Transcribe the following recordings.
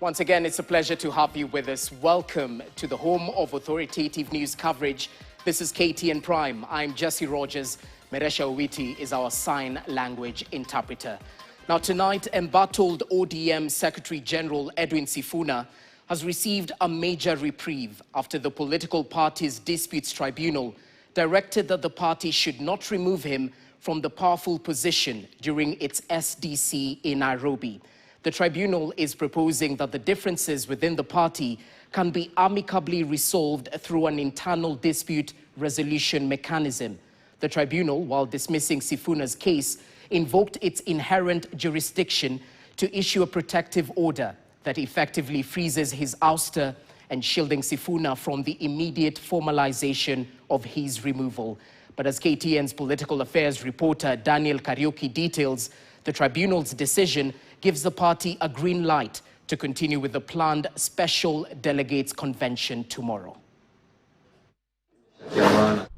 Once again, it's a pleasure to have you with us. Welcome to the home of authoritative news coverage. This is Ktn Prime. I'm Jesse Rogers. Meresha Owiti is our sign language interpreter. Now tonight, embattled ODM Secretary General Edwin Sifuna has received a major reprieve after the political party's disputes tribunal directed that the party should not remove him from the powerful position during its SDC in Nairobi. The tribunal is proposing that the differences within the party can be amicably resolved through an internal dispute resolution mechanism. The tribunal, while dismissing Sifuna's case, invoked its inherent jurisdiction to issue a protective order that effectively freezes his ouster and shielding Sifuna from the immediate formalization of his removal. But as KTN's political affairs reporter Daniel Kariuki details, the tribunal's decision gives the party a green light to continue with the planned special delegates convention tomorrow.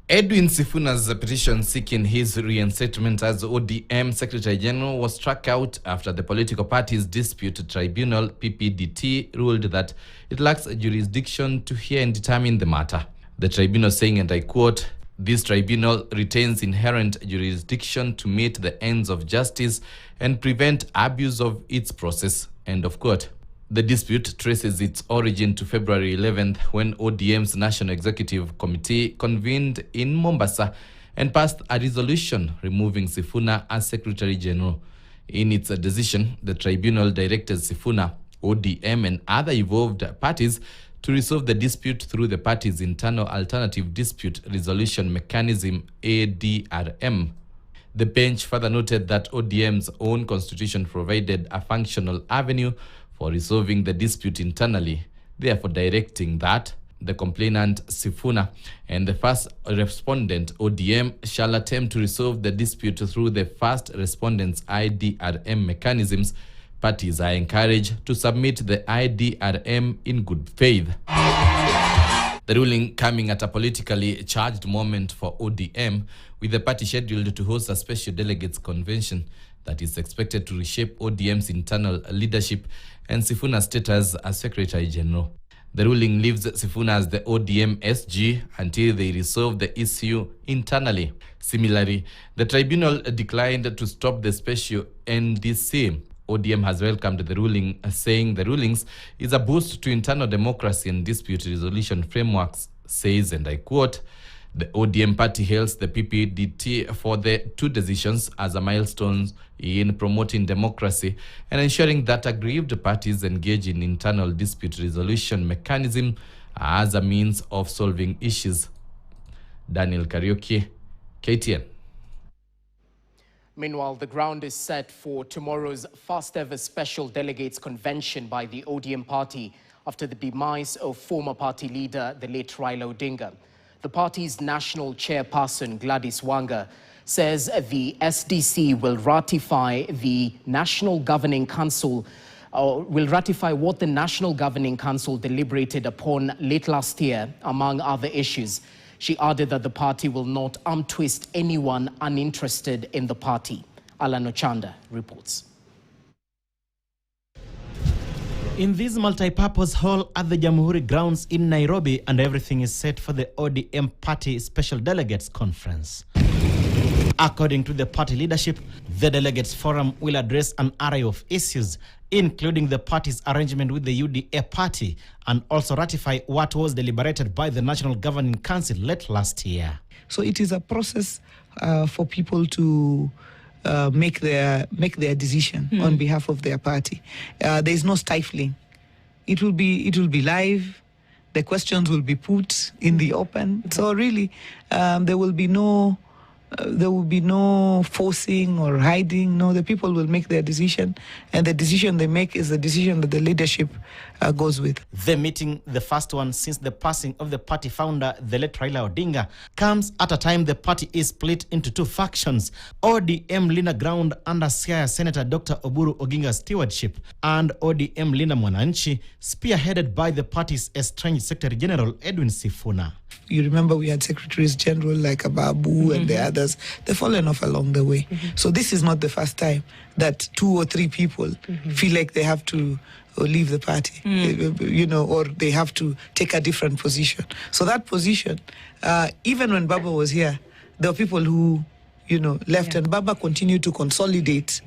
Edwin Sifuna's petition seeking his reinstatement as ODM Secretary General was struck out after the political party's dispute tribunal, PPDT, ruled that it lacks jurisdiction to hear and determine the matter. The tribunal saying, and I quote, "This tribunal retains inherent jurisdiction to meet the ends of justice and prevent abuse of its process," end of quote. The dispute traces its origin to February 11th when ODM's National Executive Committee convened in Mombasa and passed a resolution removing Sifuna as Secretary General. In its decision, the tribunal directed Sifuna, ODM and other involved parties to resolve the dispute through the party's internal alternative dispute resolution mechanism, ADRM. The bench further noted that ODM's own constitution provided a functional avenue for resolving the dispute internally, therefore directing that the complainant Sifuna and the first respondent ODM shall attempt to resolve the dispute through the first respondent's IDRM mechanisms. Parties are encouraged to submit the IDRM in good faith. The ruling coming at a politically charged moment for ODM, with the party scheduled to host a special delegates convention that is expected to reshape ODM's internal leadership and Sifuna's status as Secretary General. The ruling leaves Sifuna as the ODM SG until they resolve the issue internally. Similarly, the tribunal declined to stop the special NDC. ODM has welcomed the ruling, saying the rulings is a boost to internal democracy and dispute resolution frameworks, says, and I quote, "The ODM party hails the PPDT for the two decisions as a milestone in promoting democracy and ensuring that aggrieved parties engage in internal dispute resolution mechanism as a means of solving issues." Daniel Kariuki, KTN. Meanwhile, the ground is set for tomorrow's first ever special delegates convention by the ODM party after the demise of former party leader, the late Raila Odinga. The party's national chairperson, Gladys Wanga, says the SDC will ratify the National Governing Council, will ratify what the National Governing Council deliberated upon late last year, among other issues. She added that the party will not arm-twist anyone uninterested in the party. Alan Ochanda reports. In this multi-purpose hall at the Jamhuri grounds in Nairobi, and everything is set for the ODM Party Special Delegates Conference. According to the party leadership, the Delegates Forum will address an array of issues, including the party's arrangement with the UDA party, and also ratify what was deliberated by the National Governing Council late last year. So it is a process for people to make their decision on behalf of their party. There is no stifling. It will be live. The questions will be put in the open. So really, there will be no forcing or hiding. No, the people will make their decision, and the decision they make is the decision that the leadership goes with. The meeting, the first one since the passing of the party founder, the late Raila Odinga, comes at a time the party is split into two factions: ODM Linda Ground under Siaya Senator Dr. Oburu Oginga's stewardship, and ODM Linda Mwananchi, spearheaded by the party's estranged Secretary General Edwin Sifuna. You remember we had secretaries general like Ababu and the others. They've fallen off along the way. So this is not the first time that 2 or 3 people feel like they have to or leave the party, or they have to take a different position. So that position, even when Baba was here, there were people who, left, and Baba continued to consolidate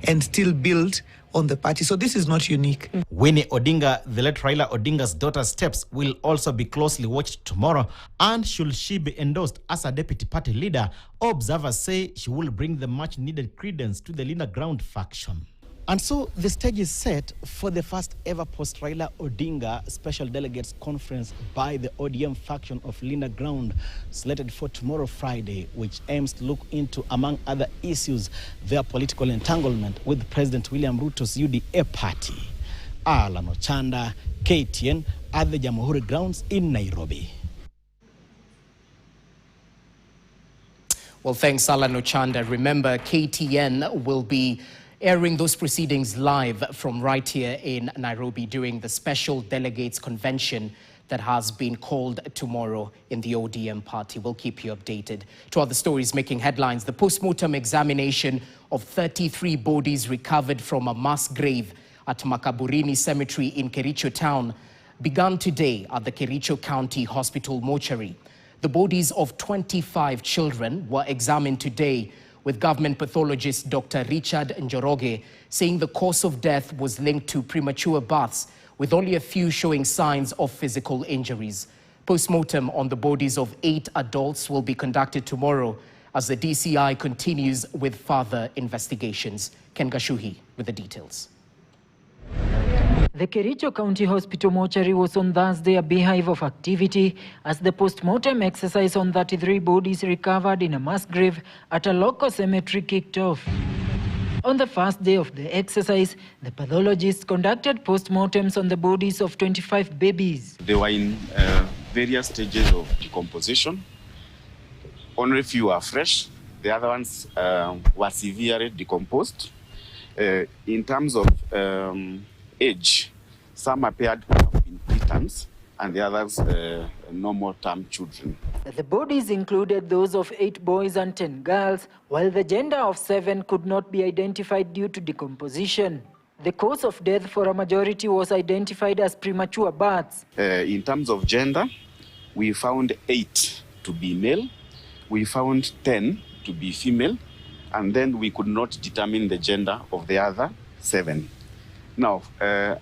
and still build on the party. So this is not unique. Winnie Odinga, the late Raila Odinga's daughter's steps, will also be closely watched tomorrow. And should she be endorsed as a deputy party leader, observers say she will bring the much-needed credence to the Lina Ground faction. And so the stage is set for the first ever post-Raila Odinga Special Delegates Conference by the ODM faction of Lina Ground, slated for tomorrow, Friday, which aims to look into, among other issues, their political entanglement with President William Ruto's UDA party. Alan Ochanda, KTN, at the Jamhuri Grounds in Nairobi. Well, thanks, Alan Ochanda. Remember, KTN will be airing those proceedings live from right here in Nairobi during the Special Delegates Convention that has been called tomorrow in the ODM party. We'll keep you updated. To other stories making headlines, the post-mortem examination of 33 bodies recovered from a mass grave at Makaburini Cemetery in Kericho town began today at the Kericho County Hospital mortuary. The bodies of 25 children were examined today, with government pathologist Dr. Richard Njoroge saying the cause of death was linked to premature births, with only a few showing signs of physical injuries. Post-mortem on the bodies of 8 adults will be conducted tomorrow as the DCI continues with further investigations. Ken Gashuhi with the details. The Kericho County Hospital mortuary was on Thursday a beehive of activity as the post-mortem exercise on 33 bodies recovered in a mass grave at a local cemetery kicked off. On the first day of the exercise, the pathologists conducted post-mortems on the bodies of 25 babies. They were in various stages of decomposition. Only a few are fresh. The other ones were severely decomposed. In terms of age, some appeared to have been preterms and the others normal term children. The bodies included those of 8 boys and 10 girls, while the gender of 7 could not be identified due to decomposition. The cause of death for a majority was identified as premature births. In terms of gender, we found 8 to be male, we found 10 to be female, and then we could not determine the gender of the other 7. Now,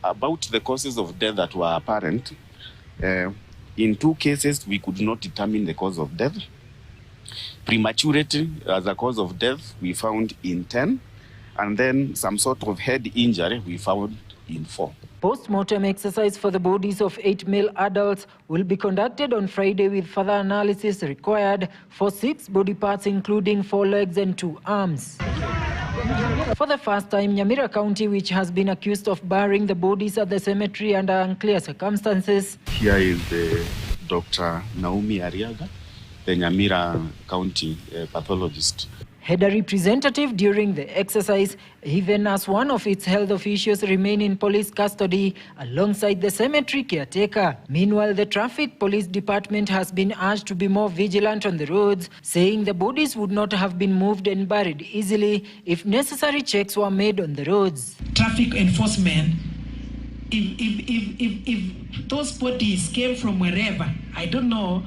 about the causes of death that were apparent, in 2 cases, we could not determine the cause of death. Prematurity as a cause of death, we found in 10, and then some sort of head injury we found in 4. Post-mortem exercise for the bodies of 8 male adults will be conducted on Friday with further analysis required for 6 body parts, including 4 legs and 2 arms. For the first time, Nyamira County, which has been accused of burying the bodies at the cemetery under unclear circumstances. Here is Dr. Naomi Ariaga, the Nyamira County pathologist. Had a representative during the exercise, even as one of its health officials remain in police custody alongside the cemetery caretaker. Meanwhile, the Traffic Police Department has been urged to be more vigilant on the roads, saying the bodies would not have been moved and buried easily if necessary checks were made on the roads. Traffic enforcement, if those bodies came from wherever, I don't know,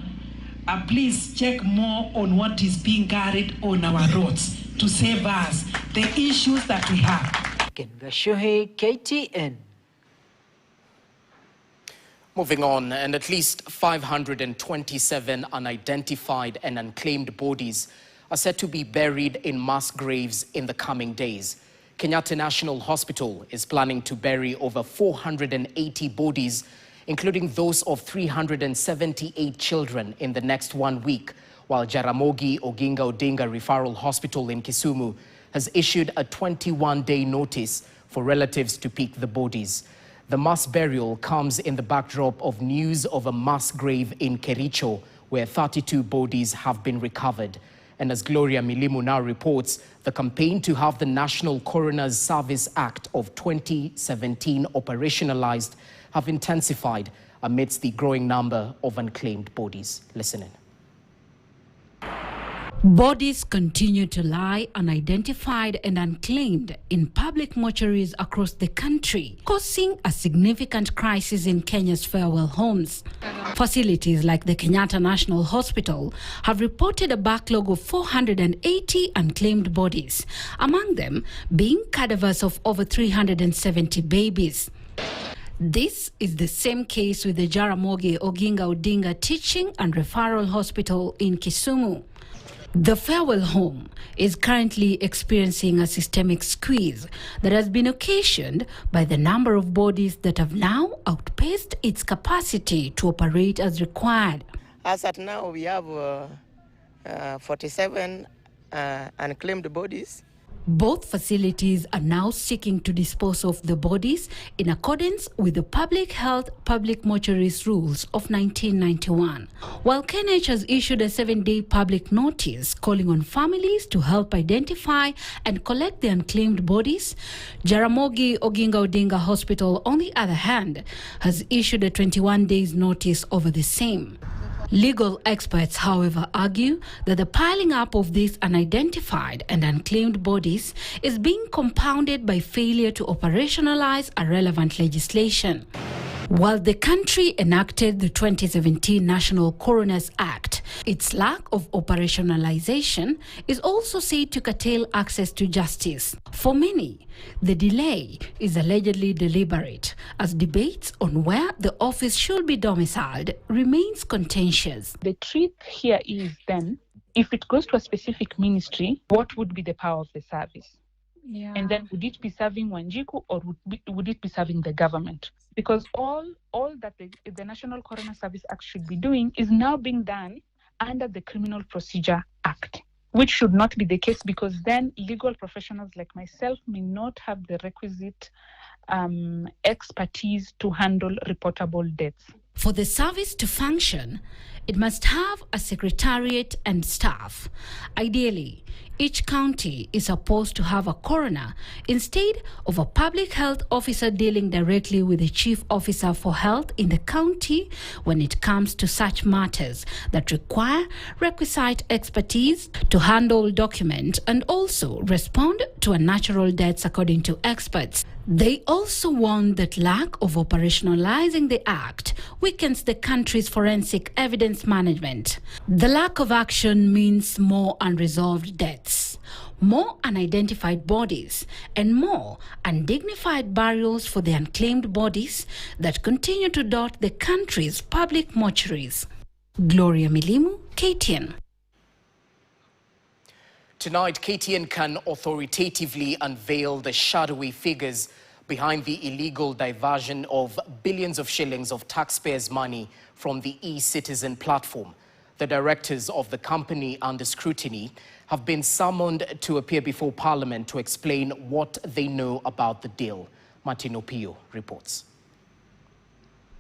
please check more on what is being carried on our roads to save us the issues that we have. Ken Gashuhi, KTN. Moving on, and at least 527 unidentified and unclaimed bodies are said to be buried in mass graves in the coming days. Kenyatta National Hospital is planning to bury over 480 bodies, including those of 378 children in the next 1 week, while Jaramogi Oginga Odinga Referral Hospital in Kisumu has issued a 21-day notice for relatives to pick the bodies. The mass burial comes in the backdrop of news of a mass grave in Kericho, where 32 bodies have been recovered. And as Gloria Milimu now reports, the campaign to have the National Coroner's Service Act of 2017 operationalized have intensified amidst the growing number of unclaimed bodies. Listen in. Bodies continue to lie unidentified and unclaimed in public mortuaries across the country, causing a significant crisis in Kenya's farewell homes. Facilities like the Kenyatta National Hospital have reported a backlog of 480 unclaimed bodies, among them being cadavers of over 370 babies. This is the same case with the Jaramogi Oginga Odinga Teaching and Referral Hospital in Kisumu. The farewell home is currently experiencing a systemic squeeze that has been occasioned by the number of bodies that have now outpaced its capacity to operate as required. As at now, we have 47 unclaimed bodies. Both facilities are now seeking to dispose of the bodies in accordance with the Public Health Public Mortuaries Rules of 1991. While KNH has issued a 7-day public notice calling on families to help identify and collect the unclaimed bodies, Jaramogi Oginga Odinga Hospital, on the other hand, has issued a 21 days notice over the same. Legal experts, however, argue that the piling up of these unidentified and unclaimed bodies is being compounded by failure to operationalize a relevant legislation. While the country enacted the 2017 National Coroners Act, its lack of operationalization is also said to curtail access to justice. For many, the delay is allegedly deliberate, as debates on where the office should be domiciled remains contentious. The trick here is then, if it goes to a specific ministry, what would be the power of the service? Yeah. And then would it be serving Wanjiku or would it be serving the government? Because all that the National Coroner Service Act should be doing is now being done under the Criminal Procedure Act, which should not be the case, because then legal professionals like myself may not have the requisite expertise to handle reportable deaths. For the service to function, it must have a secretariat and staff. Ideally, each county is supposed to have a coroner instead of a public health officer dealing directly with the chief officer for health in the county when it comes to such matters that require requisite expertise to handle, document, and also respond to unnatural deaths, according to experts. They also warn that lack of operationalizing the act weakens the country's forensic evidence management. The lack of action means more unresolved deaths, more unidentified bodies, and more undignified burials for the unclaimed bodies that continue to dot the country's public mortuaries. Gloria Milimu, KTN. Tonight, KTN can authoritatively unveil the shadowy figures behind the illegal diversion of billions of shillings of taxpayers' money from the e-Citizen platform. The directors of the company under scrutiny have been summoned to appear before Parliament to explain what they know about the deal. Martin Opio reports.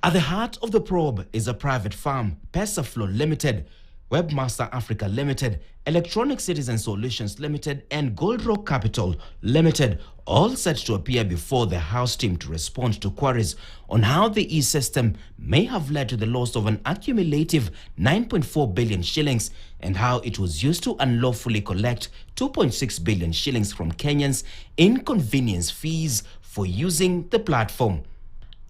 At the heart of the probe is a private firm, Pesaflow Limited, Webmaster Africa Limited, Electronic Citizen Solutions Limited, and Gold Rock Capital Limited, all set to appear before the House team to respond to queries on how the e-system may have led to the loss of an accumulative 9.4 billion shillings and how it was used to unlawfully collect 2.6 billion shillings from Kenyans in convenience fees for using the platform.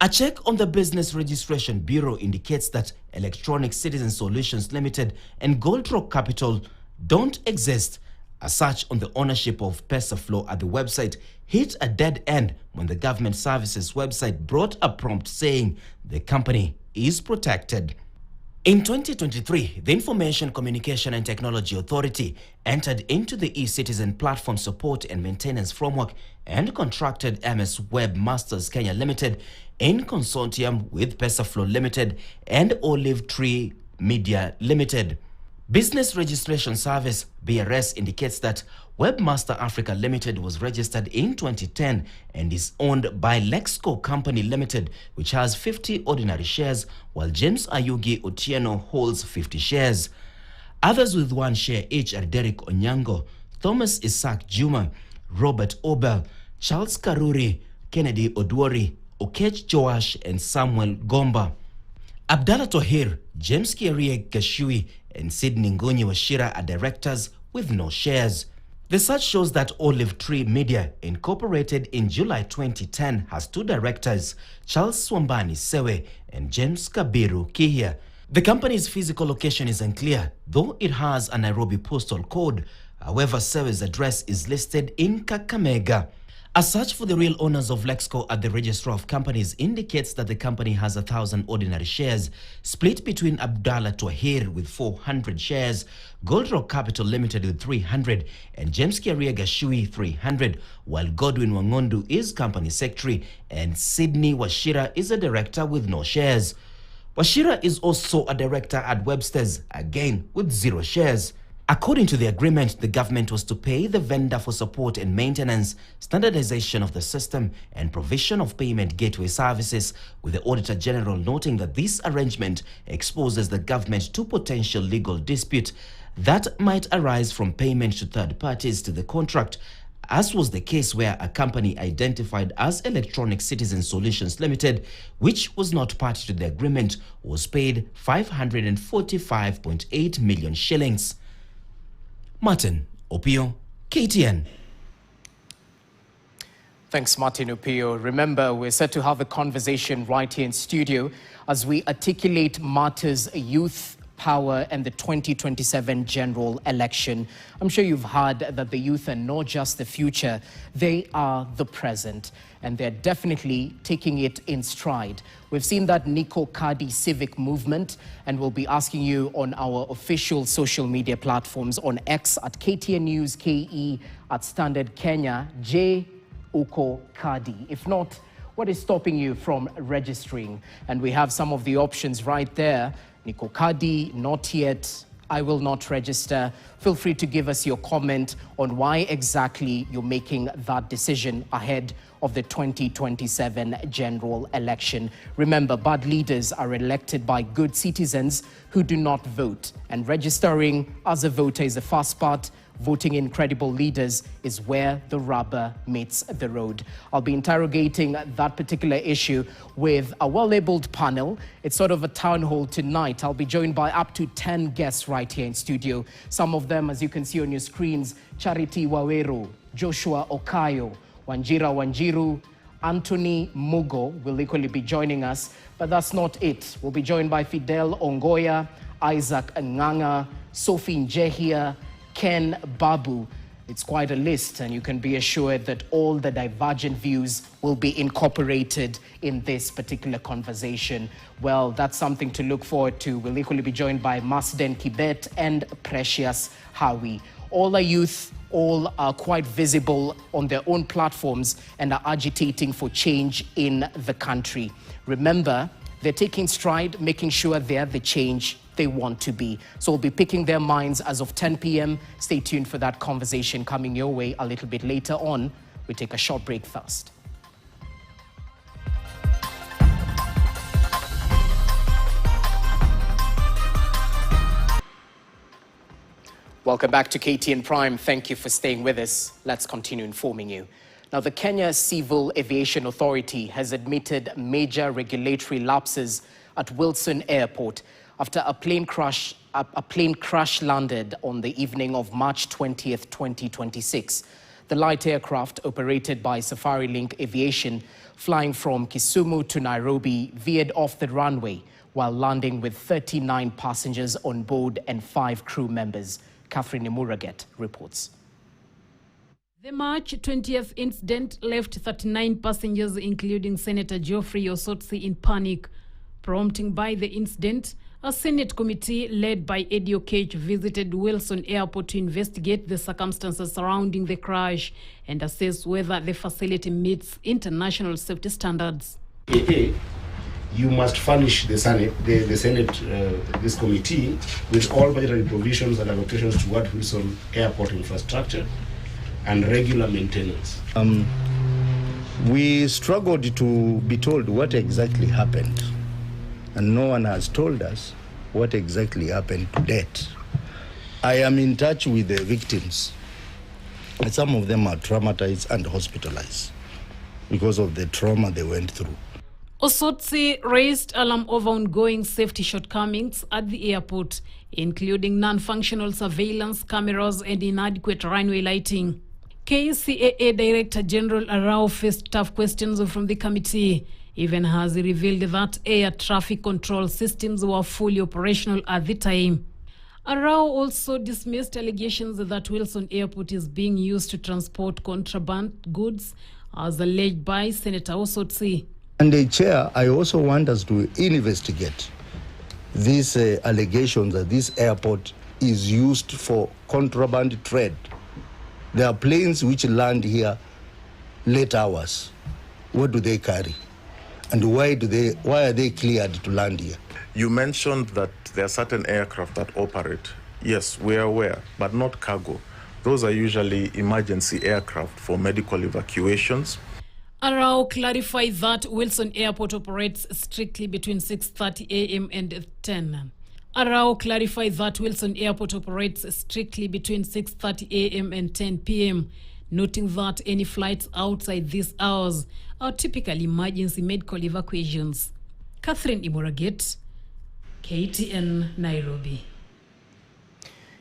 A check on the Business Registration Bureau indicates that Electronic Citizen Solutions Limited and Gold Rock Capital don't exist. As such, on the ownership of Pesaflow at the website hit a dead end when the Government Services website brought a prompt saying the company is protected. In 2023, the Information Communication and Technology Authority entered into the e-Citizen platform support and maintenance framework and contracted MS Webmasters Kenya Limited in consortium with Pesaflow Limited and Olive Tree Media Limited. Business Registration Service (BRS) indicates that Webmaster Africa Limited was registered in 2010 and is owned by Lexco Company Limited, which has 50 ordinary shares, while James Ayugi Otieno holds 50 shares. Others with 1 share each are Derek Onyango, Thomas Isaac Juma, Robert Obel, Charles Karuri, Kennedy Odwori, Okech Joash, and Samuel Gomba. Abdallah Tohir, James Kierie Gashui, and Sidney Ngonyi Washira are directors, with no shares. The search shows that Olive Tree Media, incorporated in July 2010, has 2 directors, Charles Swambani Sewe and James Kabiru Kihia. The company's physical location is unclear, though it has a Nairobi postal code. However, Sewe's address is listed in Kakamega. A search for the real owners of Lexco at the Register of Companies indicates that the company has 1,000 ordinary shares, split between Abdallah Twahir with 400 shares, Gold Rock Capital Limited with 300, and James Kiaria Gashui 300, while Godwin Wangondu is company secretary and Sydney Washira is a director with no shares. Washira is also a director at Webster's, again with 0 shares. According to the agreement, the government was to pay the vendor for support and maintenance, standardization of the system, and provision of payment gateway services, with the Auditor General noting that this arrangement exposes the government to potential legal dispute that might arise from payment to third parties to the contract, as was the case where a company identified as Electronic Citizen Solutions Limited, which was not party to the agreement, was paid 545.8 million shillings. Martin Opio, KTN. Thanks, Martin Opio. Remember, we're set to have a conversation right here in studio as we articulate matters youth power and the 2027 general election. I'm sure you've heard that the youth are not just the future, they are the present, and they're definitely taking it in stride. We've seen that Nico Kadi civic movement, and we'll be asking you on our official social media platforms on X at KTN News KE, at Standard Kenya, J. Uko Kadi. If not, what is stopping you from registering? And we have some of the options right there. Nico Kadi, not yet, I will not register. Feel free to give us your comment on why exactly you're making that decision ahead of the 2027 general election. Remember, bad leaders are elected by good citizens who do not vote. And registering as a voter is the first part. Voting in credible leaders is where the rubber meets the road. I'll be interrogating that particular issue with a well-labeled panel. It's sort of a town hall tonight. I'll be joined by up to 10 guests right here in studio. Some of them, as you can see on your screens, Charity Waweru, Joshua Okayo, Wanjira Wanjiru, Anthony Mugo will equally be joining us. But that's not it. We'll be joined by Fidel Ongoya, Isaac Nganga, Sophie Njehia, Ken Babu. It's quite a list, and you can be assured that all the divergent views will be incorporated in this particular conversation. Well, that's something to look forward to. We'll equally be joined by Masden Kibet and Precious Howie. All are youth, all are quite visible on their own platforms and are agitating for change in the country. Remember, they're taking stride, making sure they're the change they want to be. So we'll be picking their minds as of 10 p.m. Stay tuned for that conversation coming your way a little bit later on. We take a short break first. Welcome back to KTN Prime. Thank you for staying with us. Let's continue informing you. Now, the Kenya Civil Aviation Authority has admitted major regulatory lapses at Wilson Airport after a plane crash landed on the evening of March 20th, 2026. The light aircraft, operated by Safari Link Aviation, flying from Kisumu to Nairobi, veered off the runway while landing with 39 passengers on board and 5 crew members. Catherine Nemuraget reports. The March 20th incident left 39 passengers, including Senator Geoffrey Osotsi, in panic. Prompting by the incident, a Senate committee led by Eddie Okech visited Wilson Airport to investigate the circumstances surrounding the crash and assess whether the facility meets international safety standards. You must furnish the Senate, this committee, with all budgetary provisions and allocations toward Wilson Airport infrastructure and regular maintenance. We struggled to be told what exactly happened, and no one has told us what exactly happened to date. I am in touch with the victims. Some of them are traumatized and hospitalized because of the trauma they went through. Osotsi raised alarm over ongoing safety shortcomings at the airport, including non-functional surveillance cameras and inadequate runway lighting. KCAA Director General Arao faced tough questions from the committee, even as he revealed that air traffic control systems were fully operational at the time. Arao also dismissed allegations that Wilson Airport is being used to transport contraband goods, as alleged by Senator Osotsi. And the chair, I also want us to investigate these allegations that this airport is used for contraband trade. There are planes which land here late hours. What do they carry? And why are they cleared to land here? You mentioned that there are certain aircraft that operate. Yes, we are aware, but not cargo. Those are usually emergency aircraft for medical evacuations. Arao clarified that Wilson Airport operates strictly between 6:30 a.m. and 10. Arao clarified that Wilson Airport operates strictly between 6:30 a.m. and 10 p.m., noting that any flights outside these hours are typically emergency medical evacuations. Catherine Imoraget, KTN, Nairobi.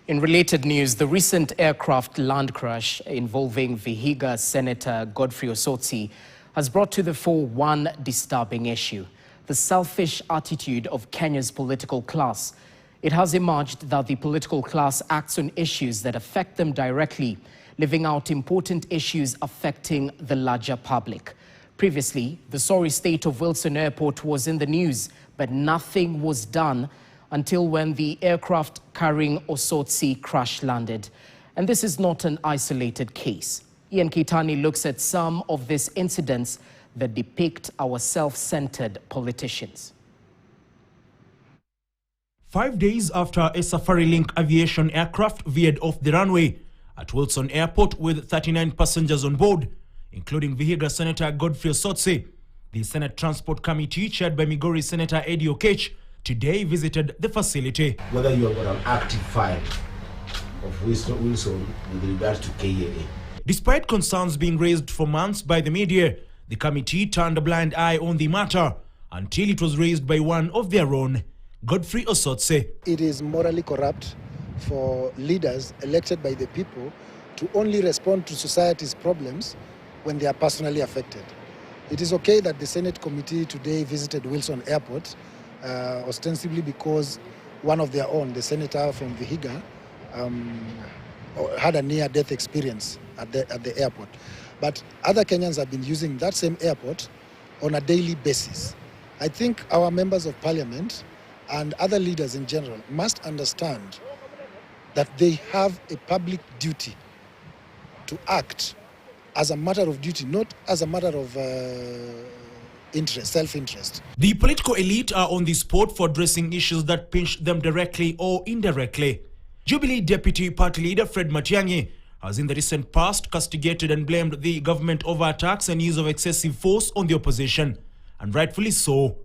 In related news, the recent aircraft land crash involving Vihiga Senator Godfrey Osotsi has brought to the fore one disturbing issue: the selfish attitude of Kenya's political class. It has emerged that the political class acts on issues that affect them directly, leaving out important issues affecting the larger public. Previously, the sorry state of Wilson Airport was in the news, but nothing was done until when the aircraft carrying Osotsi crash-landed. And this is not an isolated case. Ian Kitani looks at some of these incidents that depict our self-centered politicians. 5 days after a Safari-Link aviation aircraft veered off the runway at Wilson Airport with 39 passengers on board, including Vihiga Senator Godfrey Osotsi, the Senate Transport Committee, chaired by Migori Senator Eddie Okech, today visited the facility. Whether you have got an active file of Wilson with regards to KAA. Despite concerns being raised for months by the media, the committee turned a blind eye on the matter until it was raised by one of their own, Godfrey Osotsi. It is morally corrupt for leaders elected by the people to only respond to society's problems when they are personally affected. It is okay that the Senate committee today visited Wilson Airport, ostensibly because one of their own, the senator from Vihiga, had a near-death experience at the airport. But other Kenyans have been using that same airport on a daily basis. I think our members of parliament and other leaders in general must understand that they have a public duty to act as a matter of duty, not as a matter of self-interest. The political elite are on the spot for addressing issues that pinch them directly or indirectly. Jubilee Deputy Party Leader Fred Matiang'i has in the recent past castigated and blamed the government over attacks and use of excessive force on the opposition, and rightfully so.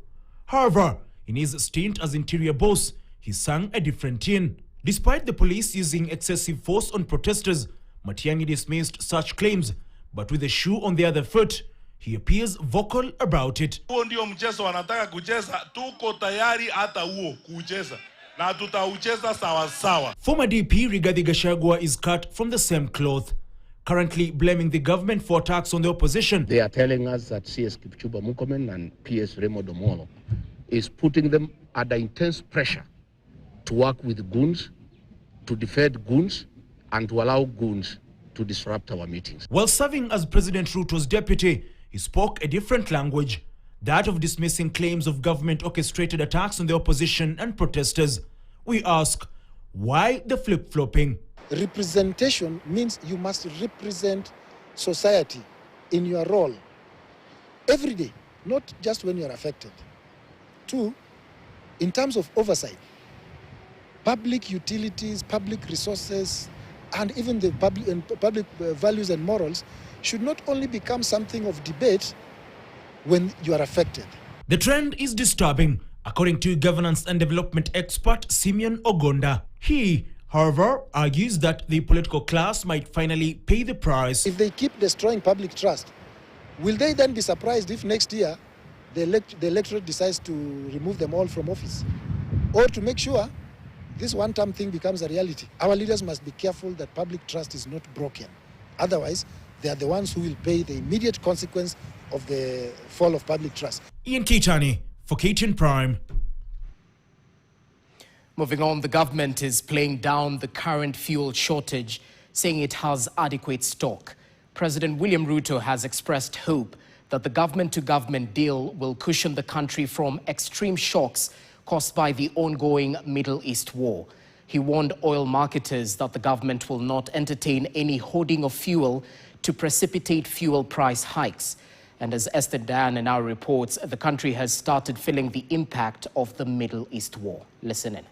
However, in his stint as interior boss, he sang a different tune. Despite the police using excessive force on protesters, Matiang'i dismissed such claims, but with the shoe on the other foot, he appears vocal about it. Huo ndio mchezo wanataka kucheza, tuko tayari hata huo kucheza. Na tutaucheza sawa sawa. Former DP Rigathi Gachagua is cut from the same cloth, currently blaming the government for attacks on the opposition. They are telling us that CS Kipchumba Murkomen and PS Raymond Omolo is putting them under intense pressure to work with goons, to defend goons, and to allow goons to disrupt our meetings. While serving as President Ruto's deputy, he spoke a different language, that of dismissing claims of government-orchestrated attacks on the opposition and protesters. We ask, why the flip-flopping? Representation means you must represent society in your role every day, not just when you are affected. 2, in terms of oversight, public utilities, public resources, and even the public values and morals should not only become something of debate when you are affected. The trend is disturbing, according to governance and development expert Simeon Ogonda. He, however, argues that the political class might finally pay the price. If they keep destroying public trust, will they then be surprised if next year the electorate decides to remove them all from office, or to make sure this one-term thing becomes a reality. Our leaders must be careful that public trust is not broken. Otherwise, they are the ones who will pay the immediate consequence of the fall of public trust. Ian Kitani for Ktn Prime. Moving on, the government is playing down the current fuel shortage, saying it has adequate stock. President William Ruto has expressed hope that the government-to-government deal will cushion the country from extreme shocks caused by the ongoing Middle East war. He warned oil marketers that the government will not entertain any hoarding of fuel to precipitate fuel price hikes. And as Esther Diane now reports, the country has started feeling the impact of the Middle East war. Listen in.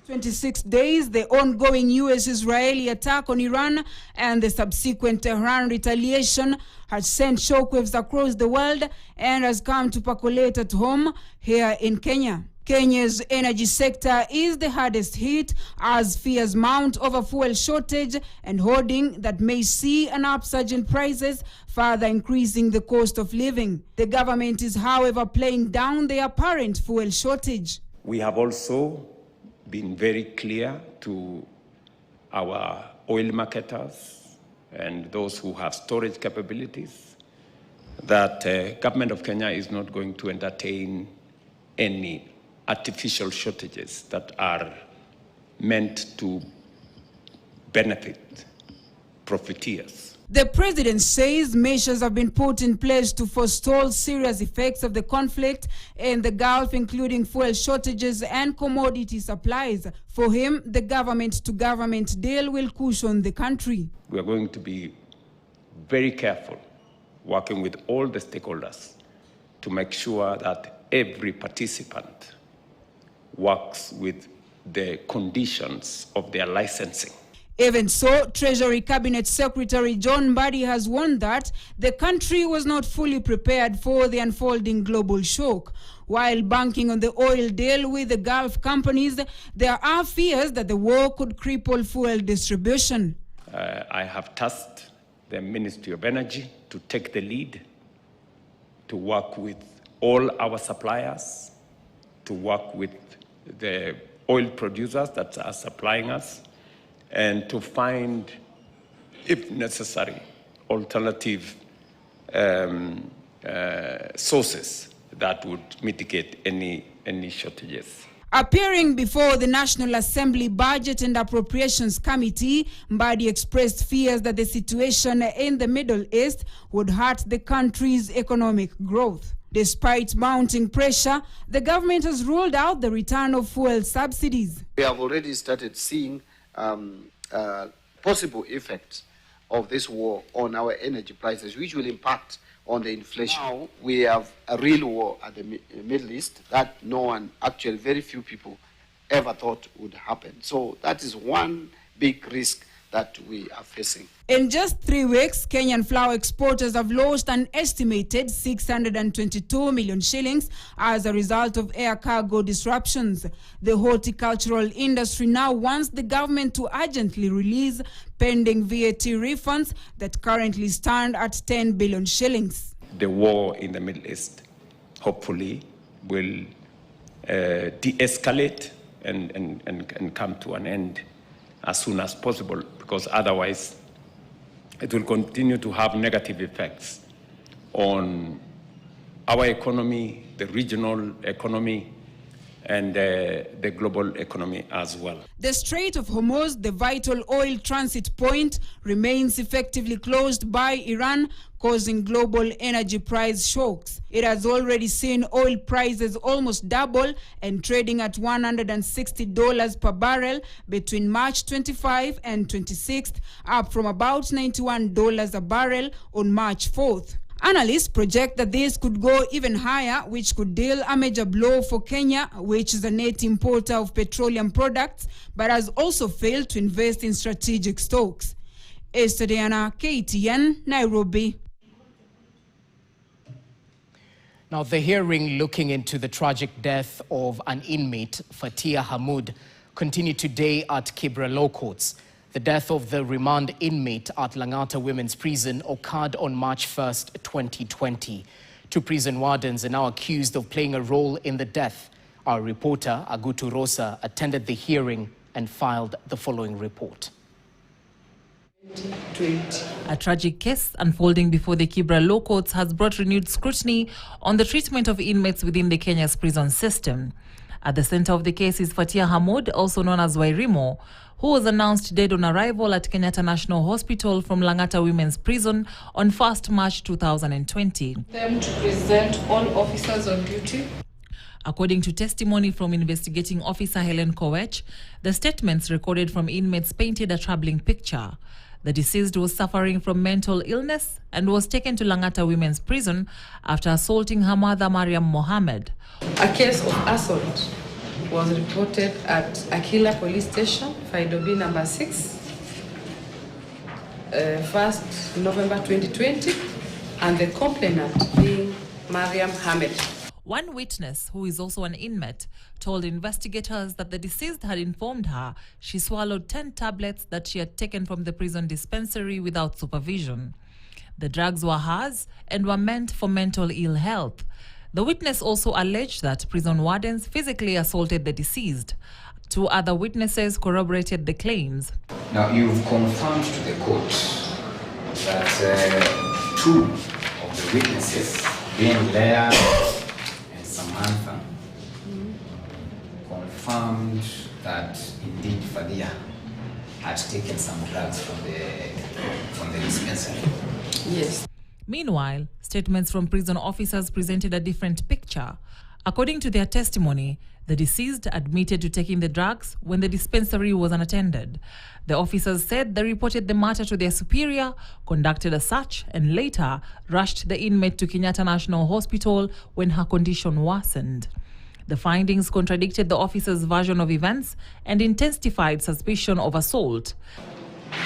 26 days, the ongoing US-Israeli attack on Iran and the subsequent Tehran retaliation has sent shockwaves across the world and has come to percolate at home here in Kenya. Kenya's energy sector is the hardest hit as fears mount over fuel shortage and hoarding that may see an upsurge in prices, further increasing the cost of living. The government is, however, playing down the apparent fuel shortage. We have also been very clear to our oil marketers and those who have storage capabilities that government of Kenya is not going to entertain any artificial shortages that are meant to benefit profiteers. The president says measures have been put in place to forestall serious effects of the conflict in the Gulf, including fuel shortages and commodity supplies. For him, the government-to-government deal will cushion the country. We are going to be very careful, working with all the stakeholders to make sure that every participant works with the conditions of their licensing. Even so, Treasury Cabinet Secretary John Mbadi has warned that the country was not fully prepared for the unfolding global shock. While banking on the oil deal with the Gulf companies, there are fears that the war could cripple fuel distribution. I have tasked the Ministry of Energy to take the lead, to work with all our suppliers, to work with the oil producers that are supplying us, and to find, if necessary, alternative sources that would mitigate any shortages. Appearing before the National Assembly Budget and Appropriations Committee, Mbadi expressed fears that the situation in the Middle East would hurt the country's economic growth. Despite mounting pressure, the government has ruled out the return of fuel subsidies. We have already started seeing possible effects of this war on our energy prices, which will impact on the inflation. Now we have a real war at the Middle East that no one, actually very few people, ever thought would happen. So that is one big risk that we are facing. In just 3 weeks, Kenyan flour exporters have lost an estimated 622 million shillings as a result of air cargo disruptions. The horticultural industry now wants the government to urgently release pending VAT refunds that currently stand at 10 billion shillings. The war in the Middle East hopefully will de-escalate and come to an end as soon as possible, because otherwise it will continue to have negative effects on our economy, the regional economy, and the global economy as well. The Strait of Hormuz, the vital oil transit point, remains effectively closed by Iran, causing global energy price shocks. It has already seen oil prices almost double and trading at $160 per barrel between March 25 and 26th, up from about $91 a barrel on March 4th. Analysts project that this could go even higher, which could deal a major blow for Kenya, which is a net importer of petroleum products, but has also failed to invest in strategic stocks. Esther Diana, KTN, Nairobi. Now, the hearing looking into the tragic death of an inmate, Fatia Hamoud, continued today at Kibra Law Courts. The death of the remand inmate at Langata Women's Prison occurred on March 1st, 2020. Two prison wardens are now accused of playing a role in the death. Our reporter, Agutu Rosa, attended the hearing and filed the following report. A tragic case unfolding before the Kibra Law Courts has brought renewed scrutiny on the treatment of inmates within the Kenya's prison system. At the center of the case is Fatia Hamoud, also known as Wairimo, who was announced dead on arrival at Kenyatta National Hospital from Langata Women's Prison on 1st March 2020. Them to present all officers on duty. According to testimony from investigating officer Helen Kowech, the statements recorded from inmates painted a troubling picture. The deceased was suffering from mental illness and was taken to Langata Women's Prison after assaulting her mother, Mariam Mohammed. A case of assault was reported at Akila Police Station, Faidobi number 6, 1st November 2020, and the complainant being Mariam Mohammed. One witness, who is also an inmate, told investigators that the deceased had informed her she swallowed 10 tablets that she had taken from the prison dispensary without supervision. The drugs were hers and were meant for mental ill health. The witness also alleged that prison wardens physically assaulted the deceased. Two other witnesses corroborated the claims. Now, you've confirmed to the court that two of the witnesses, being Leah and Samantha, confirmed that indeed Fadia had taken some drugs from the dispensary. Yes. Meanwhile, statements from prison officers presented a different picture. According to their testimony, the deceased admitted to taking the drugs when the dispensary was unattended. The officers said they reported the matter to their superior, conducted a search, and later rushed the inmate to Kenyatta National Hospital when her condition worsened. The findings contradicted the officers' version of events and intensified suspicion of assault.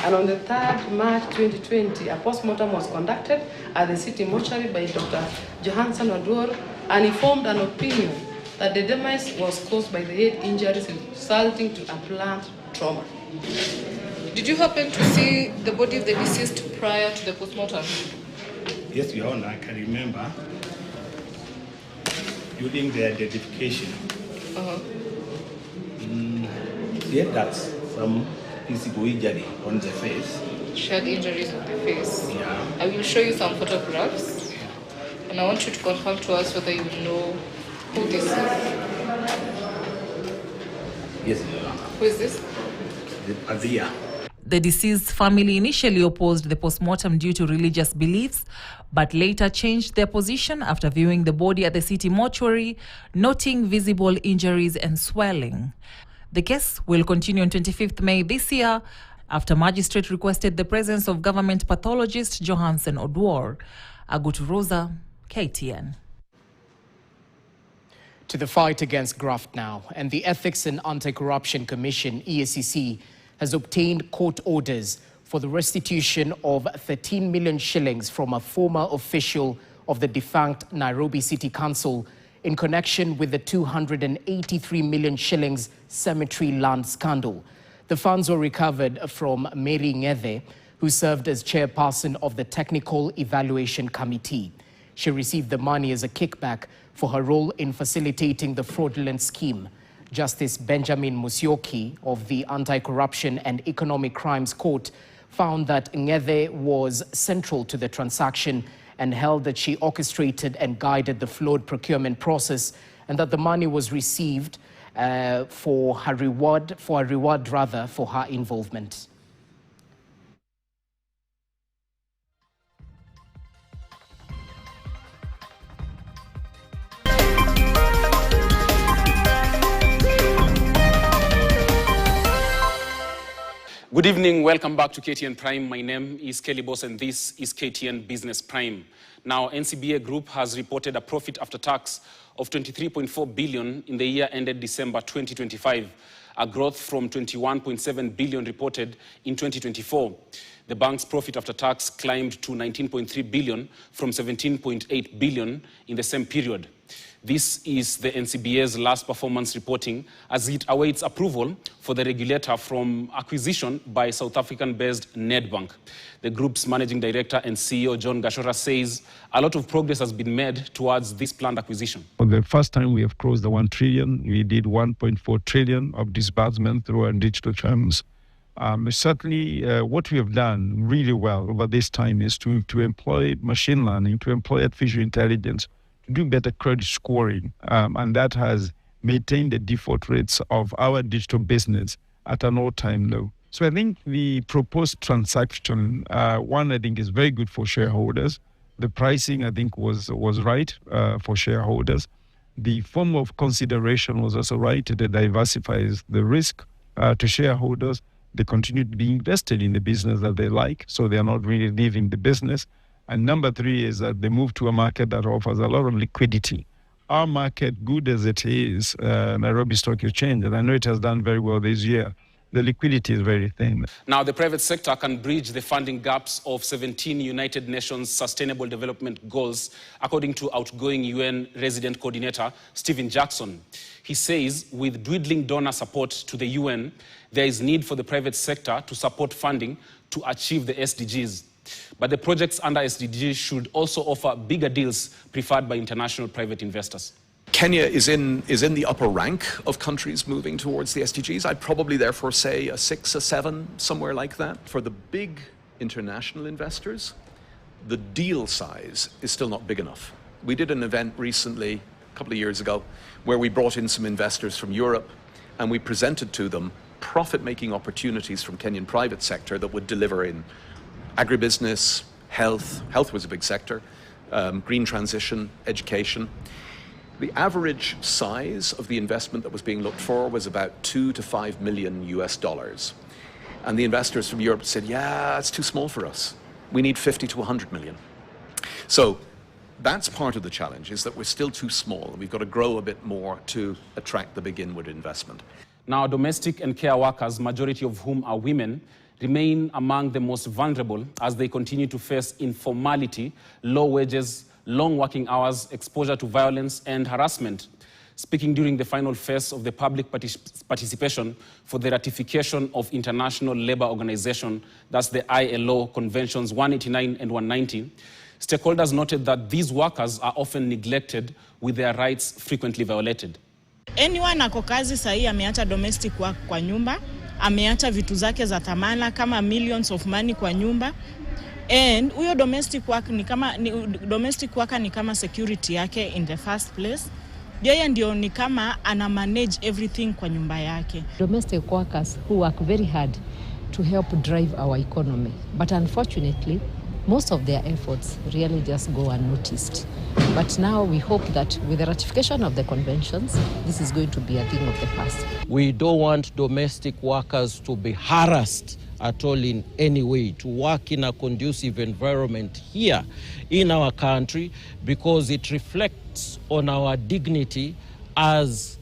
And on the 3rd March 2020, a post-mortem was conducted at the city mortuary by Dr. Johansson Odwor, and he formed an opinion that the demise was caused by the head injuries resulting to a blunt trauma. Did you happen to see the body of the deceased prior to the post-mortem? Yes, Your Honor, I can remember during the identification. She had that some physical injury on the face. She had injuries on the face. Yeah. I will show you some photographs, and I want you to confirm to us whether you know who this is. Yes, Your Honor. Who is this? Azia. The deceased's family initially opposed the post-mortem due to religious beliefs, but later changed their position after viewing the body at the city mortuary, noting visible injuries and swelling. The case will continue on 25th May this year after magistrate requested the presence of government pathologist Johansson Odwor. Agutu Rosa, KTN. To the fight against graft now, and the Ethics and Anti-Corruption Commission, EACC, has obtained court orders for the restitution of 13 million shillings from a former official of the defunct Nairobi City Council in connection with the 283 million shillings cemetery land scandal. The funds were recovered from Mary Ng'ethe, who served as chairperson of the Technical Evaluation Committee. She received the money as a kickback for her role in facilitating the fraudulent scheme. Justice Benjamin Musyoki of the Anti-Corruption and Economic Crimes Court found that Ng'ethe was central to the transaction and held that she orchestrated and guided the flawed procurement process, and that the money was received for a reward for her involvement. Good evening, welcome back to KTN Prime. My name is Kelly Boss and this is KTN Business Prime. Now, NCBA Group has reported a profit after tax of 23.4 billion in the year ended December 2025, a growth from 21.7 billion reported in 2024. The bank's profit after tax climbed to 19.3 billion from 17.8 billion in the same period. This is the NCBA's last performance reporting as it awaits approval for the regulator from acquisition by South African-based Nedbank. The group's managing director and CEO, John Gashora, says a lot of progress has been made towards this planned acquisition. For the first time, we have crossed the 1 trillion. We did 1.4 trillion of disbursement through our digital channels. Certainly, what we have done really well over this time is to employ machine learning, to employ artificial intelligence, to do better credit scoring, and that has maintained the default rates of our digital business at an all-time low. So I think the proposed transaction, one, I think is very good for shareholders. The pricing, I think, was right for shareholders. The form of consideration was also right. It diversifies the risk to shareholders. They continue to be invested in the business that they like, so they are not really leaving the business. And number 3 is that they move to a market that offers a lot of liquidity. Our market, good as it is, Nairobi Stock Exchange, and I know it has done very well this year, the liquidity is very thin. Now, the private sector can bridge the funding gaps of 17 United Nations Sustainable Development Goals, according to outgoing UN resident coordinator Stephen Jackson. He says with dwindling donor support to the UN, there is need for the private sector to support funding to achieve the SDGs. But the projects under SDGs should also offer bigger deals preferred by international private investors. Kenya is in the upper rank of countries moving towards the SDGs. I'd probably therefore say a 6, a 7, somewhere like that. For the big international investors, the deal size is still not big enough. We did an event recently, a couple of years ago, where we brought in some investors from Europe and we presented to them profit-making opportunities from Kenyan private sector that would deliver in agribusiness, health was a big sector, green transition, education. The average size of the investment that was being looked for was about $2 to $5 million US. And the investors from Europe said, yeah, it's too small for us. We need 50 to 100 million. So that's part of the challenge, is that we're still too small. We've got to grow a bit more to attract the big inward investment. Now, domestic and care workers, majority of whom are women, remain among the most vulnerable as they continue to face informality, low wages, long working hours, exposure to violence and harassment. Speaking during the final phase of the public participation for the ratification of International Labour Organization, that's the ILO Conventions 189 and 190, stakeholders noted that these workers are often neglected with their rights frequently violated. Anyone ako kazi sahi ameacha domestic work kwa nyumba, ameacha vitu zake za thamana kama millions of money kwa nyumba. And huyo domestic worker ni kama security yake in the first place. Yeye ndio ni kama ana manage everything kwa nyumba yake. Domestic workers who work very hard to help drive our economy. But unfortunately, most of their efforts really just go unnoticed. But now we hope that with the ratification of the conventions, this is going to be a thing of the past. We don't want domestic workers to be harassed at all in any way, to work in a conducive environment here in our country, because it reflects on our dignity as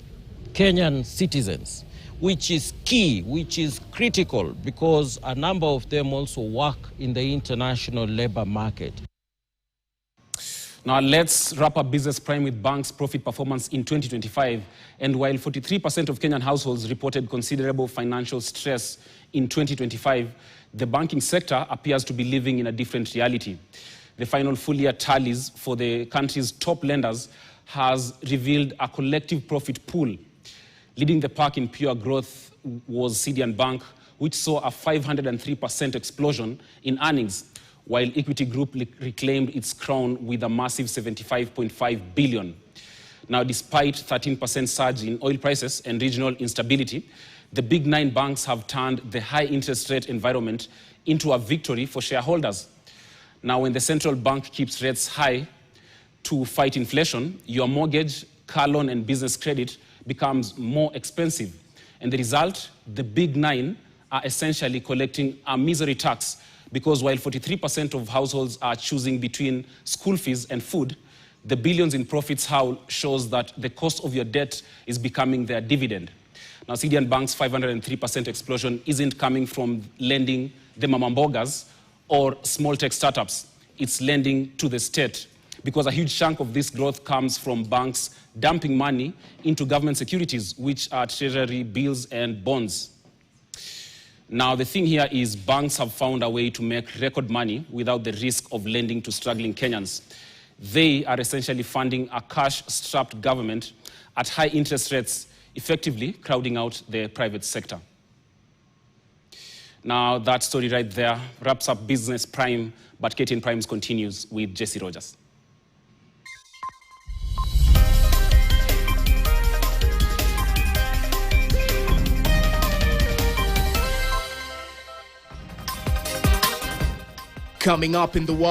Kenyan citizens, which is key, which is critical, because a number of them also work in the international labor market. Now let's wrap up Business Prime with banks' profit performance in 2025. And while 43% of Kenyan households reported considerable financial stress in 2025, the banking sector appears to be living in a different reality. The final full-year tallies for the country's top lenders has revealed a collective profit pool. Leading the pack in pure growth was CDN Bank, which saw a 503% explosion in earnings, while Equity Group reclaimed its crown with a massive 75.5 billion. Now, despite 13% surge in oil prices and regional instability, the big 9 banks have turned the high interest rate environment into a victory for shareholders. Now, when the central bank keeps rates high to fight inflation, your mortgage, car loan, and business credit becomes more expensive. And the result, the big 9 are essentially collecting a misery tax, because while 43% of households are choosing between school fees and food, the billions in profits howl shows that the cost of your debt is becoming their dividend. Now, CDN Bank's 503% explosion isn't coming from lending the mamambogas or small tech startups. It's lending to the state, because a huge chunk of this growth comes from banks dumping money into government securities, which are treasury bills and bonds. Now, the thing here is banks have found a way to make record money without the risk of lending to struggling Kenyans. They are essentially funding a cash-strapped government at high interest rates, effectively crowding out the private sector. Now, that story right there wraps up Business Prime, but Ktn Prime continues with Jesse Rogers. Coming up in the world